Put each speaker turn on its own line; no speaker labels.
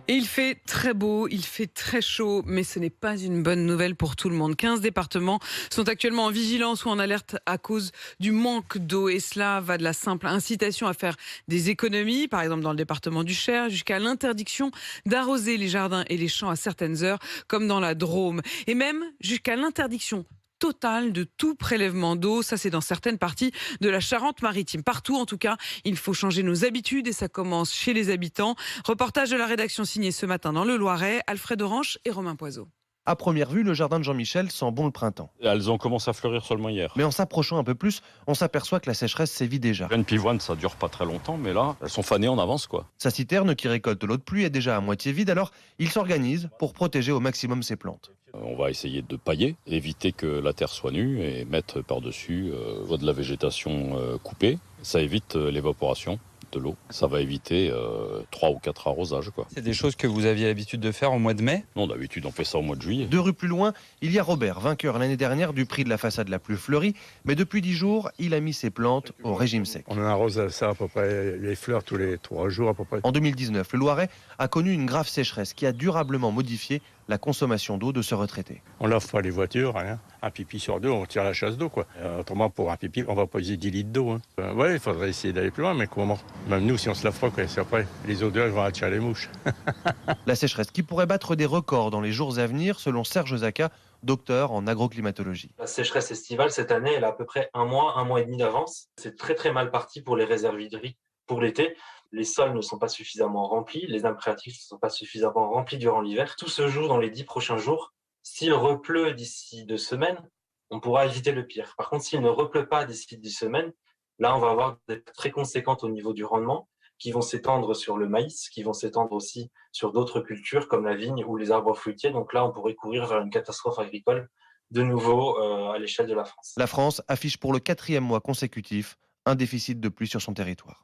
Et il fait très beau, il fait très chaud, mais ce n'est pas une bonne nouvelle pour tout le monde. 15 départements sont actuellement en vigilance ou en alerte à cause du manque d'eau. Et cela va de la simple incitation à faire des économies, par exemple dans le département du Cher, jusqu'à l'interdiction d'arroser les jardins et les champs à certaines heures, comme dans la Drôme. Et même jusqu'à l'interdiction totale de tout prélèvement d'eau. Ça, c'est dans certaines parties de la Charente-Maritime. Partout, en tout cas, il faut changer nos habitudes et ça commence chez les habitants. Reportage de la rédaction signé ce matin dans le Loiret, Alfred Orange et Romain Poiseau.
À première vue, le jardin de Jean-Michel sent bon le printemps.
Elles ont commencé à fleurir seulement hier.
Mais en s'approchant un peu plus, on s'aperçoit que la sécheresse sévit déjà.
Une pivoine, ça dure pas très longtemps, mais là, elles sont fanées en avance, quoi.
Sa citerne qui récolte l'eau de pluie est déjà à moitié vide, alors il s'organise pour protéger au maximum ses plantes.
On va essayer de pailler, éviter que la terre soit nue et mettre par-dessus de la végétation coupée. Ça évite l'évaporation de l'eau. Ça va éviter 3 ou 4 arrosages, quoi.
C'est des choses que vous aviez l'habitude de faire au mois de mai ?
Non, d'habitude, on fait ça au mois de juillet.
2 rues plus loin, il y a Robert, vainqueur l'année dernière du prix de la façade la plus fleurie. Mais depuis 10 jours, il a mis ses plantes au régime sec.
On en arrose ça à peu près, les fleurs tous les 3 jours à peu près.
En 2019, le Loiret a connu une grave sécheresse qui a durablement modifié la consommation d'eau de ce retraité.
On lave pas les voitures, rien. Un pipi sur 2, on tire la chasse d'eau, quoi. Autrement, pour un pipi, on va pas user 10 litres d'eau. Ouais, il faudrait essayer d'aller plus loin, mais comment ? Même nous, si on se lave pas, quoi, c'est après, les odeurs vont attirer les mouches.
La sécheresse qui pourrait battre des records dans les jours à venir, selon Serge Zaka, docteur en agroclimatologie.
La sécheresse estivale, cette année, elle a à peu près un mois et demi d'avance. C'est très très mal parti pour les réserves hydriques pour l'été. Les sols ne sont pas suffisamment remplis, les nappes phréatiques ne sont pas suffisamment remplies durant l'hiver. Tout se joue dans les 10 prochains jours. S'il repleut d'ici 2 semaines, on pourra éviter le pire. Par contre, s'il ne repleut pas d'ici 10 semaines, là, on va avoir des pertes très conséquentes au niveau du rendement qui vont s'étendre sur le maïs, qui vont s'étendre aussi sur d'autres cultures comme la vigne ou les arbres fruitiers. Donc là, on pourrait courir vers une catastrophe agricole de nouveau à l'échelle de la France.
La France affiche pour le 4e mois consécutif un déficit de pluie sur son territoire.